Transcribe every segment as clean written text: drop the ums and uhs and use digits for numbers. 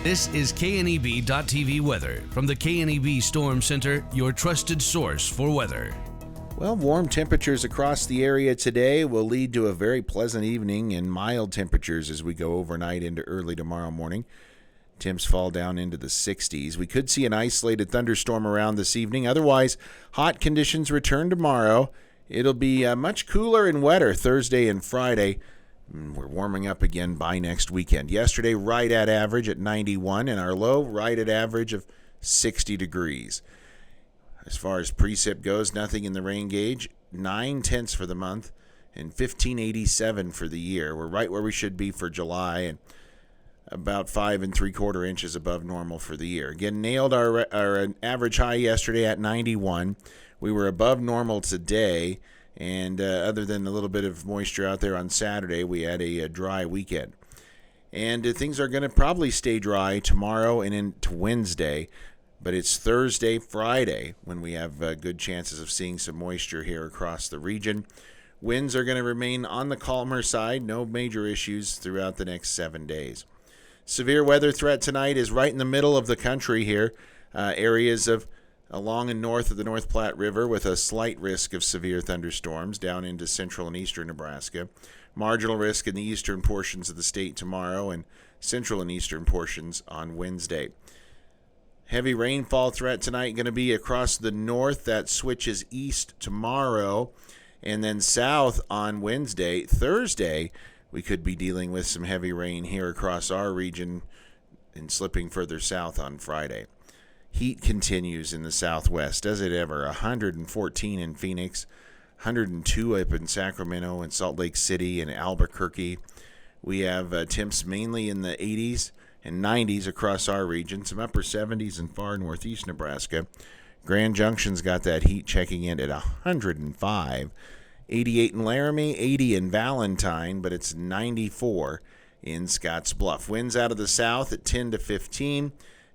This is KNEB.TV weather from the KNEB Storm Center, your trusted source for weather. Well, warm temperatures across the area today will lead to a very pleasant evening and mild temperatures as we go overnight into early tomorrow morning. Temps fall down into the 60s. We could see an isolated thunderstorm around this evening. Otherwise, hot conditions return tomorrow. It'll be much cooler and wetter Thursday and Friday. We're warming up again by next weekend. Yesterday, right at average at 91, and our low right at average of 60 degrees. As far as precip goes, nothing in the rain gauge. 9/10 for the month and 1587 for the year. We're right where we should be for July and about 5 3/4 inches above normal for the year. Again, nailed our average high yesterday at 91. We were above normal today. And other than a little bit of moisture out there on Saturday, we had a dry weekend. And things are going to probably stay dry tomorrow and into Wednesday. But it's Thursday, Friday when we have good chances of seeing some moisture here across the region. Winds are going to remain on the calmer side. No major issues throughout the next 7 days. Severe weather threat tonight is right in the middle of the country here. Areas of along and north of the North Platte River with a slight risk of severe thunderstorms down into central and eastern Nebraska. Marginal risk in the eastern portions of the state tomorrow and central and eastern portions on Wednesday. Heavy rainfall threat tonight going to be across the north. That switches east tomorrow and then south on Wednesday. Thursday, we could be dealing with some heavy rain here across our region and slipping further south on Friday. Heat continues in the southwest, does it ever? 114 in Phoenix, 102 up in Sacramento and Salt Lake City and Albuquerque. We have temps mainly in the 80s and 90s across our region, some upper 70s in far northeast Nebraska. Grand Junction's got that heat checking in at 105. 88 in Laramie, 80 in Valentine, but it's 94 in Scotts Bluff. Winds out of the south at 10 to 15.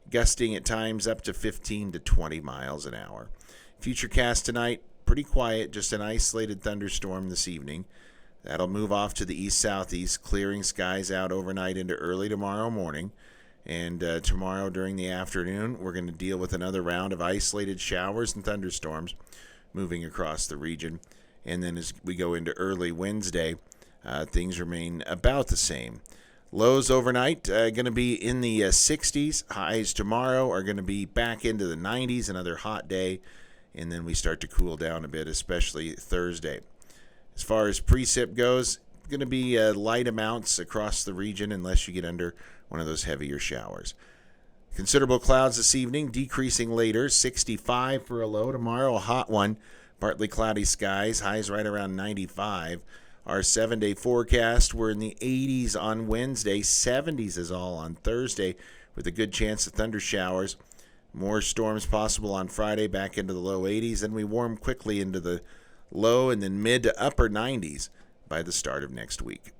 Gusting at times up to 15 to 20 miles an hour. Futurecast tonight, pretty quiet, just an isolated thunderstorm this evening. That'll move off to the east-southeast, clearing skies out overnight into early tomorrow morning. And tomorrow during the afternoon, we're going to deal with another round of isolated showers and thunderstorms moving across the region. And then as we go into early Wednesday, things remain about the same. Lows overnight going to be in the 60s. Highs tomorrow are going to be back into the 90s, another hot day. And then we start to cool down a bit, especially Thursday. As far as precip goes, going to be light amounts across the region unless you get under one of those heavier showers. Considerable clouds this evening, decreasing later. 65 for a low. Tomorrow, a hot one. Partly cloudy skies. Highs right around 95. Our 7-day forecast, we're in the 80s on Wednesday, 70s is all on Thursday, with a good chance of thunder showers. More storms possible on Friday, back into the low 80s, then we warm quickly into the low and then mid to upper 90s by the start of next week.